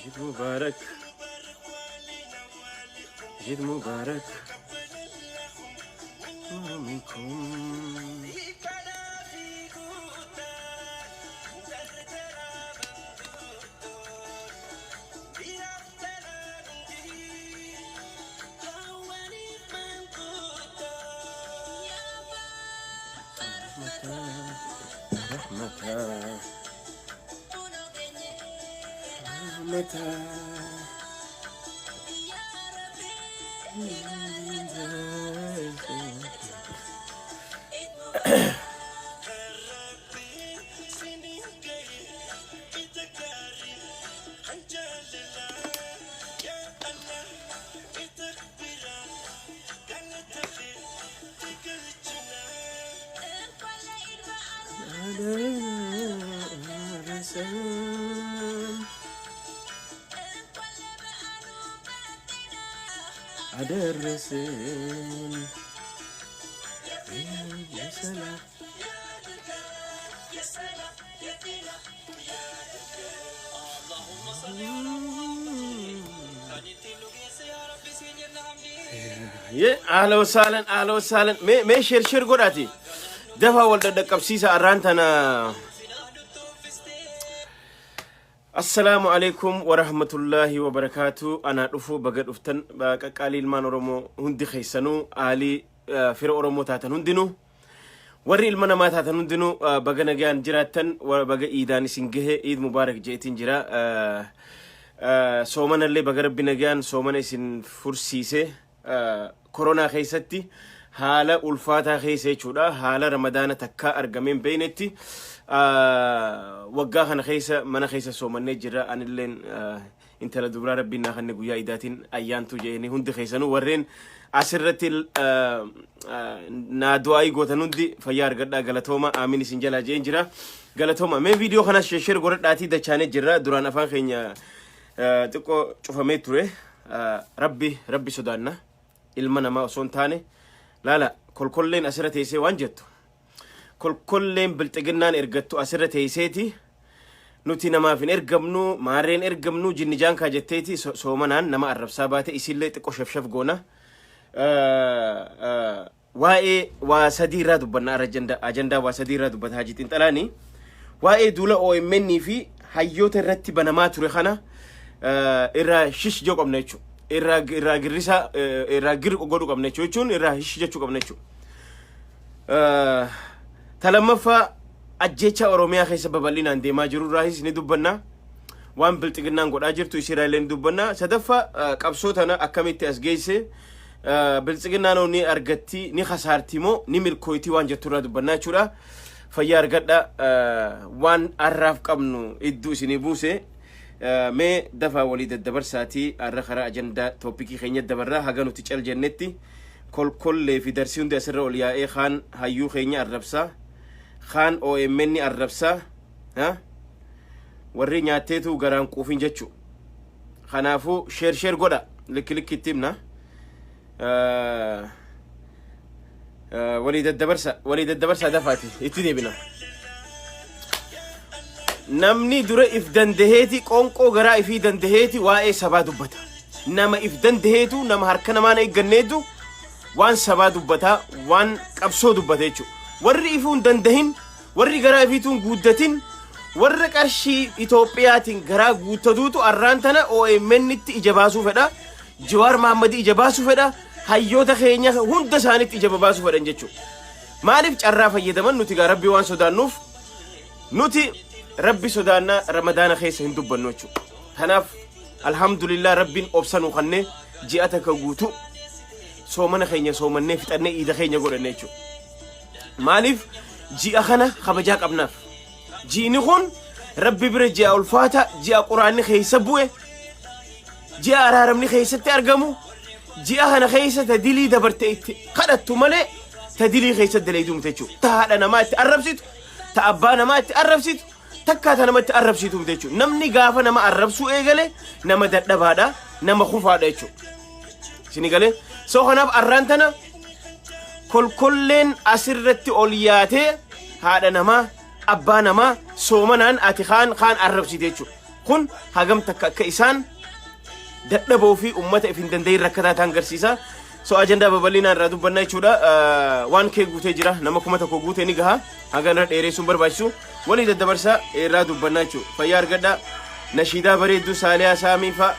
عيد مبارك عيد مبارك منكم متى أدرسين يا سلام اللهم صل على محمد يا أهلا وسهلا أهلا وسهلا ما شير قراتي دفع ولد قبسيسة أرانتنا السلام عليكم ورحمة الله وبركاته أنا رفو بقد أفتن بقالي المان رمو هندي خيسانو آلي فير أورمو تاتن هندينو وري المنا ما تاتن هندينو بقنا جان جراتن وبقى إيداني سنجه إيد مبارك جيتين جرا سومن اللي بقى ربنا جان سومن سن فرسيسه كورونا خيستي حالة ألفاتا خيسة شودا حالة رمضان تكا أرجمين بينتي وقا خنا خيسة منا خيسة سومن نجرا أن اللين انت لدبر ربنا خنا جويا إيداتين أيان تجيني هند خيسانو ورين أسرة نادواي قوتنودي فيار قدنا غلطهما آمين سنجلا جينجرا غلطهما من فيديو خنا شير قرط داتي دچانه جرا دوران أفان خينيا تكو شوفامي توري ربي سودانا ilma nama osoo taane laala kolkolleen asirra teessee waan jettu kolkolleen bilxiginnaan ergattu asirra teesseeti nuti namaaf hin ergamnu maarreen ergamnu jinnijaan kaa jetteeti soomanaan nama arrabsaa baate isillee xiqqoo shafshaf goona waa'ee waa sadiirraa dubbanna ajandaa waa sadiirraa dubbata hajitiin xalaanii waa'ee duula OMN fi hayyoota irratti banamaa ture kana irraa shish joo qabna jechuudha irraa girrisa irraa gir godhu qabna jechuun irraa hish jechuu qabna jechuudha talamaffa ajjecha oromiyaa keessa babal'inaan deemaa jiru raahis ni dubbanna waan bilxiginnaan godhaa jirtu Israa'eleen dubbanna sadaffa qabsootana akkamitti as geesse bilxiginnaan ni argatti ni khasaartimo ni milkooyti waan jetturraa dubbanna jechuudha fayyaa argadha waan arraaf qabnu idduu isinii buuse ما دفع وليد الدبرساتي الرخرة أجندة توبيكي خينية دبرة هجانو تجعل جنتي كل في درسيون ده سر أولياء خان هيو خينية الربسة خان أو إمني الربسة ها وري نياتيتو غرام كوفين جتشو خنافو شير قدا لك كتبنا وليد الدبرسة دفعتي اتدي بنا namni dura if dandeheeti qonqoo garaa ifii dandeheeti waa'ee sabaa dubbata nama if dandeheetu nama harka namaan eegganneetu waan sabaa dubbata waan qabsoo dubbata jechuudha warri ifuun dandahin warri garaa ifiituun guuddatin warri qarshii Itoophiyaatiin garaa guuttatuutu arraan tana OMN itti ija baasuu fedha Jawaar Mahammad ija baasuu fedha hayyoota keenya hunda isaaniitti ija baasuu fedhan jechuudha maaliif carraa fayyadaman nuti gaa rabbii waan sodaannuuf nuti ربي سودانا رمضان خيس هندو بنوچو هناف الحمد لله ربين أبسنو خنّي جياتك وجوتو سومنا خينيا سومنا فتنة إذا خينيا قول نيچو مالف جي أخنا خبجاك أبناف جي نخون ربي برجع الفاتة جي القرآن خيس بوه جي أرارمني خيس ترجمو جي أخنا خيس تدلي دبرتيت خدت ملء تدلي خيس دليدوم تيچو تهانا ما تقربسيت تأبانا ما تقربسيت takkaata namatti arrabsiitu jechuudha namni gaafa nama arrabsuu eegale nama dadhabaadha nama kufaadha jechuudha sini gale soo kanaaf arraantana kolkolleen asirratti ol yaatee haadha namaa abbaa namaa soomanaan ati kaan arrabsiite jechuudha kun hagam takka akka isaan dadhaboo fi ummata if hin dandeeyin rakkataa ta'an garsiisa. So ajandaa babal'inaan irraa dubbannaa jechuudha. Waan kee guutee jira nama 1,000 guutee ni gaha haga irra dheeressuun barbaachisu walii daddabarsaa irraa dubbannaa jechuudha. Fayyaa argadhaa. Nashiidaa bareedduu Saaliyaa Saamii fa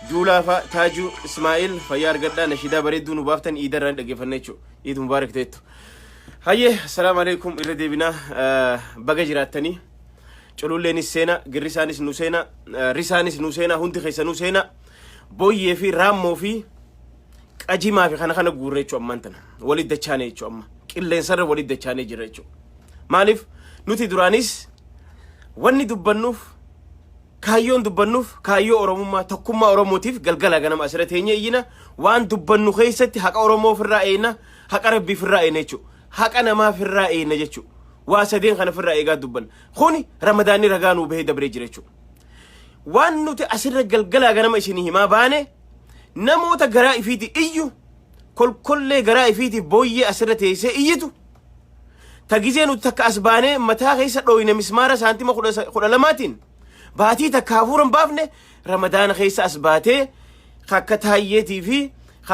Duulaa fa Taajuu Ismaa'il fayyaa argadhaa. Nashiidaa bareedduu nu baaftan iida irraan dhaggeeffannaa jechuudha. Iid mubaarak ta'ettu. Hayyee assalaamu alaikum irra deebinaa baga jiraattanii. Cululeenis seena girrisaanis nu seena risaanis nu seena hundi keessa nu seena booyyee fi raammoo fi qajimaa fi kana guurre jechuudha ammaan tana walitti dachaanee jechuudha amma qilleensarra walitti dachaanee jira jechuudha. Maaliif nuti duraanis wanni dubbannuuf kaayyoon dubbannuuf kaayyoo oromummaa tokkummaa oromootiif galgala ganama asirra teenye iyyina waan dubbannu keessatti haqa oromoo ofirraa eeyna haqa rabbii ofirraa eeyna jechuudha haqa namaa ofirraa eeyna jechuudha. Waa sadeen kana ofirraa eegaa dubbanna kuni ramadaanni ragaa nuu bahee dabree jira jechuudha. Waan nuti asirra galgala ganama isinii himaa baane namoota garaa ifiiti iyyu kolkollee garaa ifiiti booyyee asirra teessee iyyitu tagizee nuti takka as baane mataa keessa dhooyne mismaara saantima 12 baatii takka hafuuran baafne ramadaana keessa as baatee akka taayyeetii fi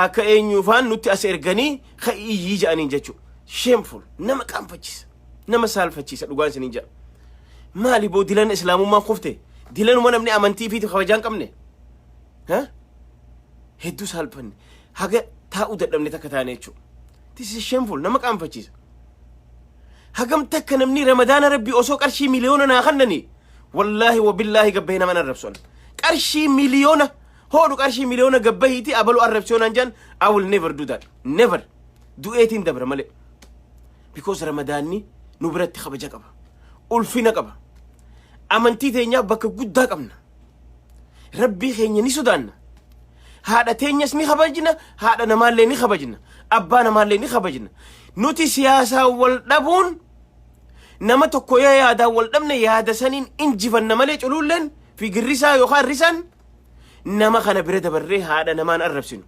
akka eenyuufaan nutti as erganii ka iyyii ja'aniin jechuudha. Shameful nama qaanfachiisa nama saalfachiisa dhugaan isiniin jedha. Maali boo dilan islaamummaan kufte dilanuma namni amantii fi kabajaan qabne hedduu saalfanne haga taa'uu dadhabne takka taane jechuudha. This is shameful nama qaanfachiisa. Hagam takka namni ramadaana rabbii osoo qarshii miliyoona naa kannani wallahi wabillahi gabbahee nama arrabsoon qarshii miliyoona hoodhu qarshii miliyoona gabbahiiti abalu arrabsoonaan jaan I will never do that never du'eetiin dabra malee because ramadaanni nu biratti kabaja qaba ulfina qaba amantii teenyaa bakka guddaa qabna rabbii keenya ni sodaanna haadha teenyas ni kabajna haadha namaallee ni kabajna abbaa namaallee ni kabajna nuti siyaasaa wal dhabuun nama tokko yoo yaadaa wal dhabne yaada saniin injifanna malee cululleen fi girrisaa yookaan risaan nama kana bira dabarree haadha namaan arrabsinu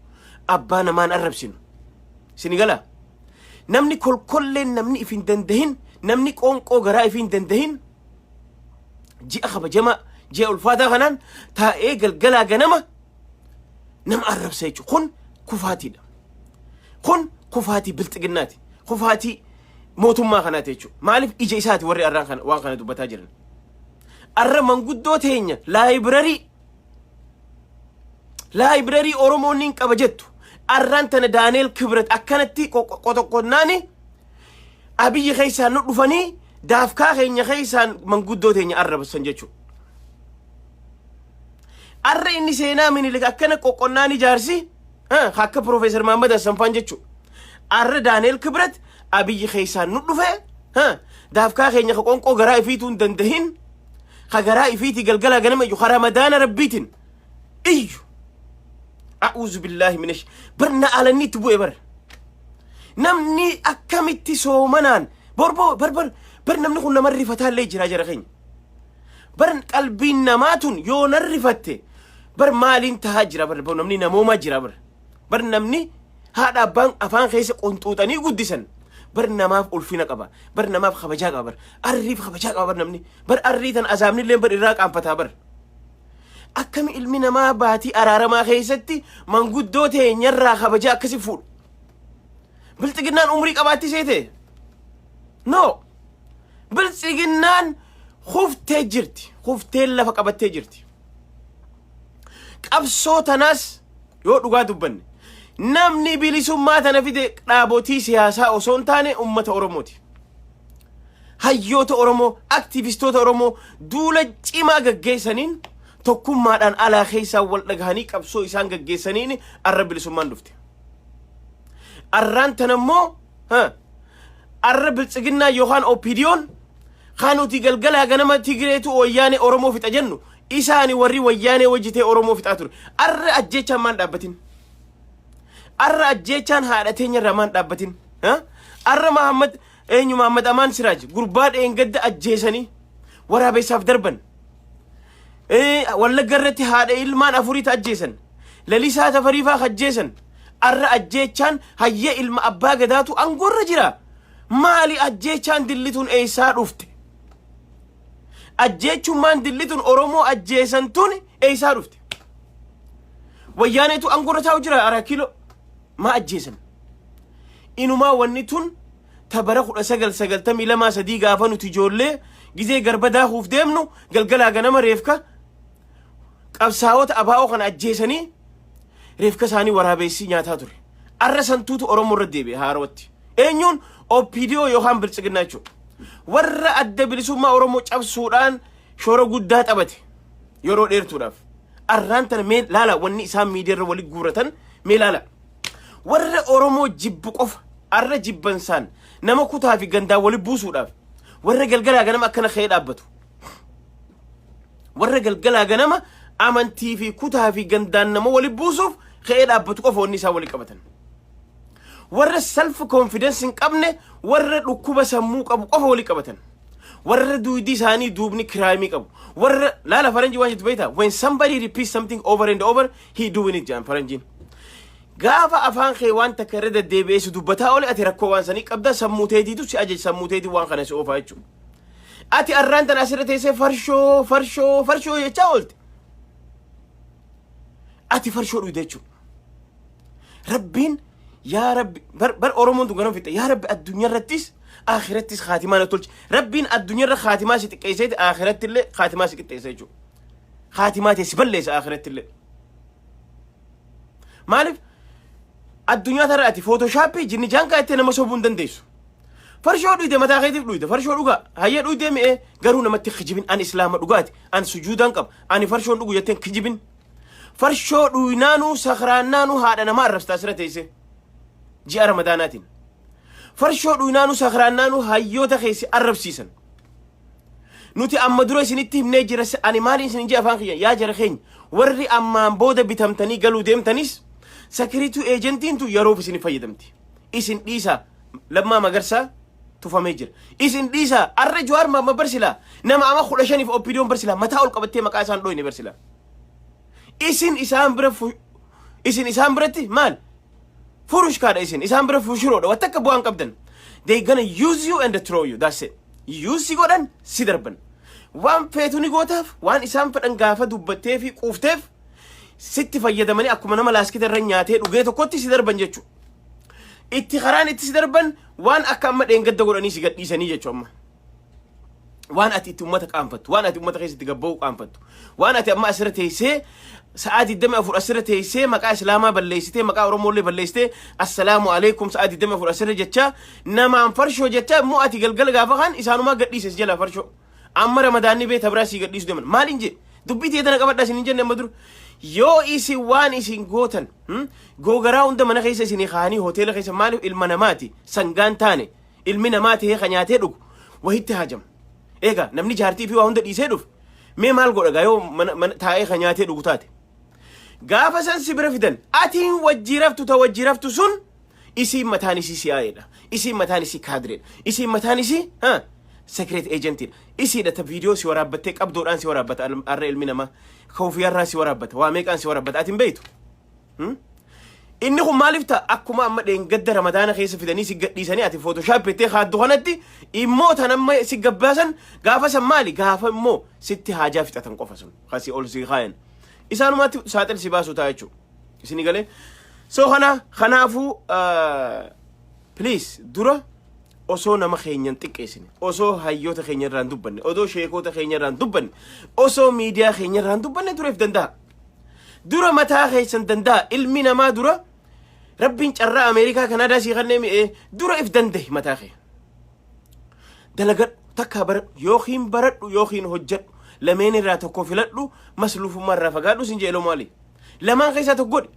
abbaa namaan arrabsinu sinigala namni kolkolleen namni if hin dandahin namni qoonqoo garaa if hin dandahin ji'a kabajama ji'a ulfaataa kanaan taa'ee galgalaa ganama nama arrabsa jechuudha. Kun kufaatiidha. Kun kufaatii bilxiginnaati. Kufaatii mootummaa kanaati jechuudha. Maaliif ija isaati warri arraan kana waan kana dubbataa jiran. Arra manguddoo teenya laayibrarii Oromoon niin qaba jettu arraan tana Daaneel Kibret akkanatti qotoqonnaani abiyyi keessaan nu dhufanii daafkaa keenya keessaan manguddoo teenya arrabsan jechuudha. Arra inni seenaa Minilik akkana qoqqonnaani jaarsi akka Profeesar Mahammad Hassanfaan jechuudha. Arra Daaneel Kibret abiyyi keessaan nu dhufe daafkaa keenya ka qoonqoo garaa ifiituu hin dandahin ka garaa ifiitii galgala ganama iyyuu ka ramadaana rabbiitiin iyyu a'uuzu billaahi minash barna alanniitti bu'e bar namni akkamitti soomanaan bar namni kun nama rifataallee jira jara keenya bar qalbiin namaatun yoo narrifatte bar maaliin tahaa jira bar namni namoomaa jira bar namni haadha abbaan afaan keessa qunxuuxanii guddisan bar namaaf ulfina qaba bar namaaf kabajaa qaba bar arriif kabajaa qaba bar namni bar arriitan azaabnillee bar irraa qaanfataa bar akkami ilmi namaa baatii araaramaa keessatti manguddoo teenyarraa kabajaa akkasi fuudhu bilxiginnaan umrii qabaatti seete no bilxiginnaan huftee jirti huftee lafa qabattee jirti qabsoo tanaas yoo dhugaa dubbanne namni bilisummaa tana fide dhaabotii siyaasaa osoo hin taane ummata Oromooti. Hayyoota Oromoo aktivistoota Oromoo duula cimaa gaggeessaniin tokkummaadhaan alaa keessaa wal dhagahanii qabsoo isaan gaggeessaniin arra bilisummaan dhufte. Arraan tanammoo arra bilxiginnaa yookaan OPDO'n kaanuti galgalaa ganama Tigireetu wayyaanee Oromoo fixa jennu isaani warri wayyaanee wajjitee Oromoo fixaa ture. Arra ajjechaan maan dhaabbatin. Arra ajjechaan haadha teenya irraa maan dhaabbatin. Arra Mahammad Amaan Siraaj gurbaa dheengadda ajjeesanii waraabessaaf darban. Wallagga irratti haadha ilmaan afuriita ajjeesan. Lalisaa Tafariifaa ajjeesan. Arra ajjechaan hayyee ilma abbaa gadaatu angorra jira. Maali ajjechaan dillituun eessaa dhufte? ajjeechummaan dillitun oromoo ajjeesantun eeysaa dhufte wayyaaneetu angorrataa jira ara kilo ma ajjeesan inumaa wanni tun tabara 1992 gaafa nuti ijoollee gizee garbadaa huuf deemnu galgalaa ganama reefka qabsaa'ota abaa'oo kana ajjeesanii reefka isaanii waraabeessii nyaataa ture arra santuutu oromoo irra deebi'e haarawatti eenyuun OPDO yookaan biltsiginnaa jechuudha warra adda bilisummaa oromoo cabsuudhaan shoora guddaa taphate yeroo dheertuudhaaf arraan tana mee laala wanni isaan miidiyaa irra walitti guuratan mee laala warra oromoo jibbu qofa arra jibbansaan nama kutaa fi gandaa walitti buusuudhaaf warra galgalaa ganama akkana ka'ee dhaabbatu warra galgalaa ganama amantii fi kutaa fi gandaan nama walitti buusuuf ka'ee dhaabbatu qofa wanni isaa walitti qabatan warra self confidence hin qabne warra dhukkuba sammuu qabu qofa walitti qabatan warra duudi isaanii duubni kiraayimii qabu warra laala faranjii waan jettu beektaa when somebody repeats something over and over he doing it jaan faranjiin gaafa afaan kee waan takka irra deddeebi'ee dubbataa ole ati rakkoo waan sanii qabda sammuu teetiitu si ajaja sammuu teetii waan kana si oofaa jechuudha ati arraan tan asirra teessee farshoo jechaa oolte ati farshoo dhuyde jechuudha rabbiin yaa rabbi bar oromoon tun ganam fixe yaa rabbi addunyaa irrattis akhirattis khaatimaa na tolchi rabbiin addunyaa irra khaatimaa si xiqqeesseeti akhiratti illee khaatimaa si qixxeessa jechuudha khaatimaa tee si balleessa akhiratti illee maaliif addunyaa tara ati photoshoppii jinni jaankaa itti nama sobuu hin dandeessu farshoo dhuyde mataa keetiif dhuyde farshoo dhugaa hayyee dhuyde mi'ee garuu namatti kijibin an islaama dhugaati an sujuudaan qaba ani farshoon dhugu jetteen kijibin farshoo dhuynaanuu sakraannaanuu haadha nama arrabsitaa sira teesse ji'a ramadaanaatiin farshoo dhuynaanuu sakraannaanuu hayyoota keessi arrabsiisan nuti amma dura isinitti himnee jira ani maaliin isin ji'a afaan kiyya yaa jara keenya warri ammaan booda bitamtanii galuu deemtanis sakiriitu eejentiin tu yeroof isin fayyadamti isin dhiisaa lammaa magarsaa tufamee jira isin dhiisaa arra Jawaar Mohammad barsilaa nama ama 15 OPDO'n barsilaa mataa ol qabattee maqaa isaan dhooyne barsilaa isin isaan biratti maal furushkaadha isin isaan bira fushuroodha watakka bu'aan qabdan they gonna use you and throw you that's it use si godhan si darban waan feetu ni gootaaf waan isaan fedhan gaafa dubbattee fi quufteef sitti fayyadamanii akkuma nama laaskita irra nyaatee dhugee tokkotti si darban jechuudha itti karaan itti si darban waan akka amma dheengadda godhanii si gadhiisanii jechuudha amma waan ati itti ummata qaanfattu waan ati ummata keessatti gabba'uu qaanfattu waan ati amma asirra teessee sa'aatii 24 asirra teessee maqaa islaamaa balleessitee maqaa oromoolee balleessitee assalaamu alaykum sa'aatii 24 asirra jecha namaan farshoo jecha immoo ati galgala gaafa kan isaanumaa gadhiises jala farshoo amma ramadaanni bee tabraa si gadhiisu deeman maaliin je dubbii teetana qabadhaa isin hin jenne amma dur yoo isin waan isin gootan googaraa hunda mana keessa isin kaanii hoteela keessa maaliif ilma namaati sangaan taane ilmi namaati heeka nyaatee dhugu wahitti haajam eega namni jaartii fi waa hunda dhiisee dhuf mee maal godha gaa yoo taa'ee ka nyaatee dhugu taate gaafa san si bira fidan atiin wajjiraftu ta wajjiraftu sun isiin mataan isii siyaa'eedha isiin mataan isii kaadireedha isiin mataan isii secret agentidha isiidha ta viidiyoo si waraabbattee qabdoodhaan si waraabbata arra ilmi namaa kawfiyarraa si waraabbata waa meeqaan si waraabbata atiin beeytu inni kun maaliif ta'a akkuma amma dheengadda ramadaana keessa fidanii si gadhiisanii ati photoshopettee haaddu kanatti immoo tan amma si gabbaasan gaafa san maali gaafa immoo sitti haajaa fixatan qofa sun kasi ol si kaayan isaanumatti saaxil si baasu ta'a jechuudha isini galee so kanaafuu please dura osoo nama keenyan xiqqeessine osoo hayyoota keenya irraan dubbanne osoo sheekota keenya irraan dubbanne osoo miidiyaa keenya irraan dubbanne dureef danda'a dura mataa keessan danda'a ilmi namaa dura rabbiin carraa Ameerikaa Kanaadaa sii kannee mi'ee dura if danda'i mataa kee dalagadhu takka baradhu yookiin hojjedhu lameen irraa tokko filadhu masluufummaa irraa fagaadhu sin jeeloo maali lamaan keessaa tokko godhi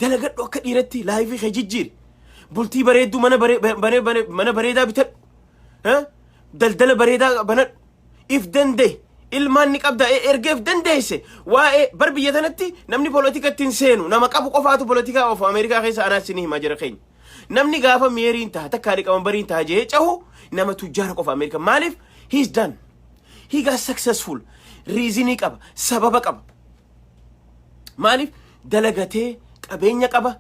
dalagadhu akka dhiiratti laayifii kee jijjiiri bultii bareedduu mana bareedaa bitadhu daldala bareedaa banadhu if danda'i ilmaan ni qabda ergeef dandeesse waa'ee bar biyya tanatti namni politikatti hin seenu nama qabu qofaatu politikaa of Ameerikaa keessa anaas sinii himaa jira keenya namni gaafa meeriin taha takkaadhi qaban bariin taha jee cahu nama tujjaara qofa Ameerikaa maaliif he's done he got successful reasonii qaba sababa qaba maaliif dalagatee qabeenya qaba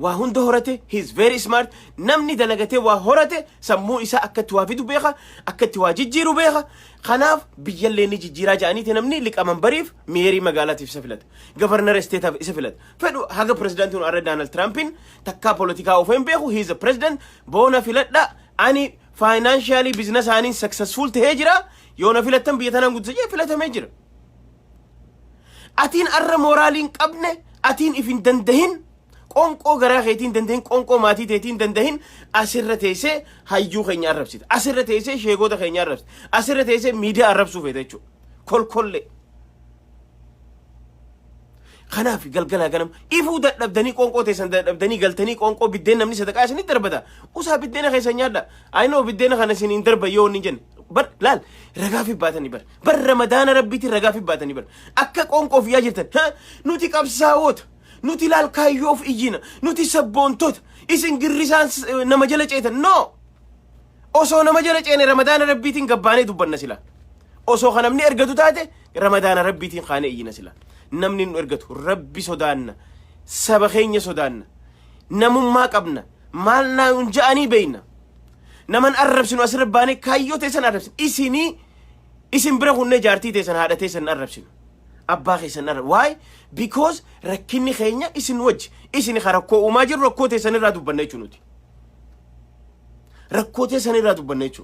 waa hunda horate he's very smart namni dalagatee waa horate sammuu isaa akkatti waa fidu beeka akkatti waa jijjiiru beeka خناف بيجلني جيرا جاني تنمني لك أمام بريف ميري مقالات يسفلت غفرنر استيت يسفلت فدو هذا بريزيدنت أرد دونالد ترامبين تكا بوليتيكا وفين بيخو هيز بريزيدنت بونا فيلت لا أني فاينانشالي بزنس أني سكسسفول تهجرا يونا فيلتن بيتنا قد سجى فيلتن هجرا أتين أر مورالين قبنه أتين إفين دندهن قونقو غرا خيتين دندهن قونقو ماتي تيتين دندهن أسرة تيسي هايجو خيني عربسيت أسرة تيسي شيغو دا خيني عربسيت أسرة تيسي ميديا عربسو فيديچو كل خنافي قلقلا غنم إفو دبدني قونقو تيسن دبدني قلتني قونقو بدين نمني صدقا سني دربدا وسا بدين خيسن يادا أينو بدين خنسين درب يو نجن بر لال رغافي باتني بر رمضان ربيتي رغافي باتني بر أكا قونقو فيا جرتن ها نوتي قبساوت نوتي لال كايوف إجينا نوتي سبونتوت إسن قرسان نمجلج إيتن نو أوسو نمجلج إيني رمضان ربيتين قباني دبنا سلا أوسو خنمني إرقدو تاتي رمضان ربيتين خاني إينا سلا نمني إرقدو ربي سوداننا سبخيني سوداننا نمم ما قبنا مالنا ينجاني بينا نمن أربسن وأسرباني كايو تيسن أربسن إسن برغو نجارتي تيسن هذا تيسن أربسن أبا خيسن أرب واي because ركني خينيا إسن وجه إسن خرقو وماجر ركو تيسن رادو بنيچو نوتي ركو تيسن رادو بنيچو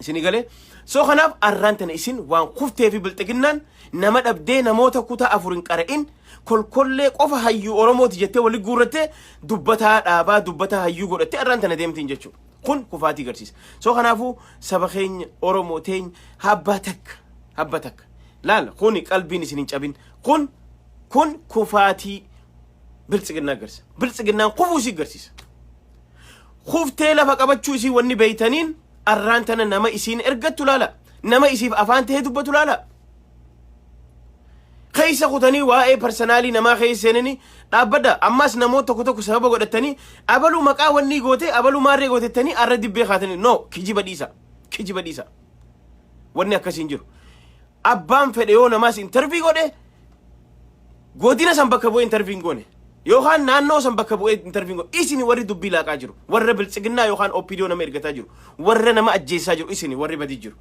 إسني قالي سو خناف أرانتن إسن وان خفتي في بلتقنان نمد أبدي نموتا كوتا أفرين قرئين كل قفا هايو أورمو تجتة ولي قورتة دبتا آبا دبتا هايو قورتة أرانتن ديمتين جتشو كن كفاتي قرسيس سو خنافو سبخين أورمو تين هبتك لال خوني قلبي نسنين جابين كن كفاتي بلتقنا قرس بلتقنا قفوسي قرسيس خفتي لفقبتشو إسي وني بيتانين أرانتنا نما إسين إرقدتو لالا نما إسيف أفان تهدبتو لالا خيسا خطاني واي برسنالي نما خيسينني أبدا أماس نمو تكو سبب قدتني أبلو مقا وني قوتي أبلو ماري قوتي تاني أرد بي خاتني نو كيجي بديسا وني أكاسين جرو أبام فديو نماس انترفي قوتي قوتينا سنبكبو انترفين قوني يوخان نانو سنبكبو انترفين قوني إسيني وري دبي لاقا جرو ورر بلسقنا يوخان أوبيديو نما إرقتا جرو ورر نما أجيسا جرو إسيني وري بدي جرو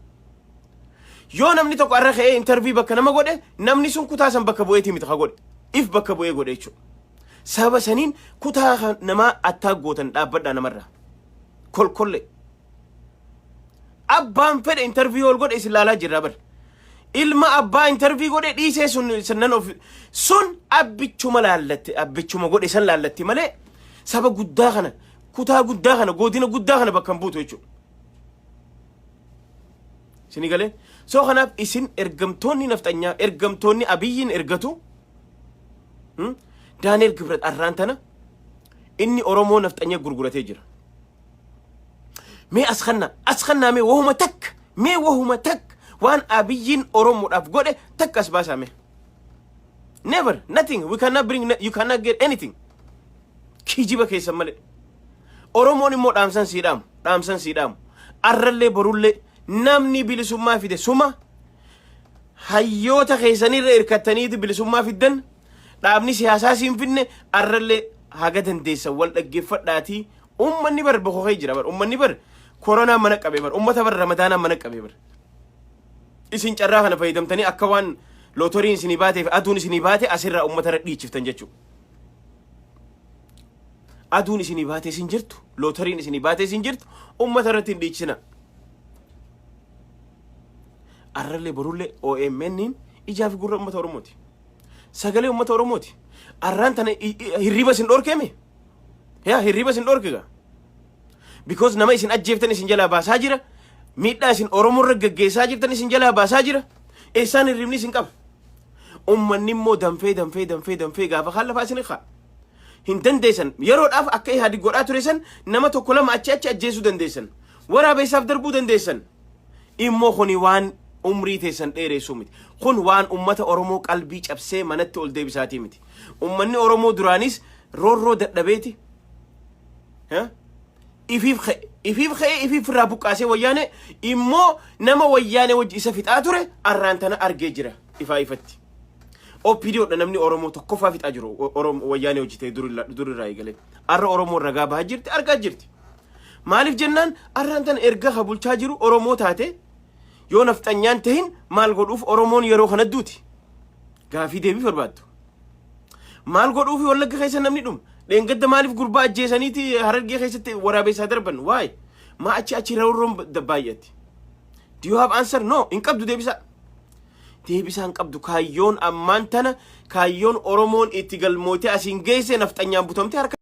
yoo namni tokko arra ka'ee interview bakka nama godhe namni sun kutaa san bakka bu'eeti miti ka godhe if bakka bu'ee godhe jechuudha sababa saniin kutaa nama attaa gootan dhaabbadhaa namarra kolkolle abbaan fedhe interview ol godhe isin laalaa jirra bar ilma abbaa interview godhe dhiisee sannan of sun abbichuma laallatti abbichuma godhe san laallatti malee saba guddaa kana kutaa guddaa kana godina guddaa kana bakka buutu jechuudha sini galee سو خناف إسن إرقمتوني نفتنيا إرقمتوني أبيين إرقتو دانيل كبرت أرانتنا إني أورومو نفتنيا غرغرة تجر مي أسخنا مي وهم تك وان أبيين أورومو أفقوده تك أسباسا مي never nothing you cannot get anything كيجيبا كيسا مالي أورومو نمو دامسان سيدام أرلي برولي namni bilisummaa fide suma hayyoota keessanirra irkattaniiti bilisummaa fiddan dhaabni siyaasaa siin finne arralle haga dandeessa wal dhaggeeffadhaatii ummanni bar boqoqee jira bar ummanni bar koronaa mana qabee bar ummata bar ramadaanaa mana qabee bar isin carraa kana fayyadamtanii akka waan lootoriin isinii baateef aduun isinii baate asirraa ummatarra dhiichiftan jechuu aduun isinii baate isin jirtu lootoriin isinii baate isin jirtu ummatarratti hin dhiichisina arralle borulle OMN ijaaf gurra ummata Oromooti sagalee ummata Oromooti arraan tana hirriba sin dhorkeme yaa hirriba sin dhorkiga because nama isin ajjeeftan isin jalaa baasaa jira miidhaa isin Oromoorra gaggeessaa jirtan isin jalaa baasaa jira eessaan hirribni isin qaba ummanni immoo danfee gaafa kaan lafaa isin haa hin dandeessan yeroodhaaf akka ihaadi godhaa ture san nama tokko lama achi ajjeesuu dandeessan waraabeessaaf darbuu dandeessan immoo kuni waan umrii teessan dheeressu miti kun waan ummata Oromoo qalbii cabsee manatti ol deebisaatii miti ummanni Oromoo duraanis roorroo dadhabeeti ifiif irraa buqqaasee wayyaane immoo nama wayyaane wajji isa fixaa ture arraan tana argee jira ifatti OPDodha namni Oromoo tokkoffaa fixaa jiru wayyaane hojjetee durirraa eegalee arra Oromoo ragaa bahaa jirti argaa jirti maaliif jennaan arraan tana erga bulchaa jiru Oromoo taate yoo nafxanyaan tahin maal godhuuf oromoon yeroo kana duuti gaafii deebii barbaaddu maal godhuuf wallagga keessa namni dhum dheengadda maaliif gurbaa ajjeesaniiti harargee keessatti waraabeessaa darban waay maa achi rawroon baay'atti do you have answer no in qabdu deebisaan qabdu kaayyoon ammaan tana kaayyoon oromoon itti galmootee asiin geesse nafxanyaan butamte harka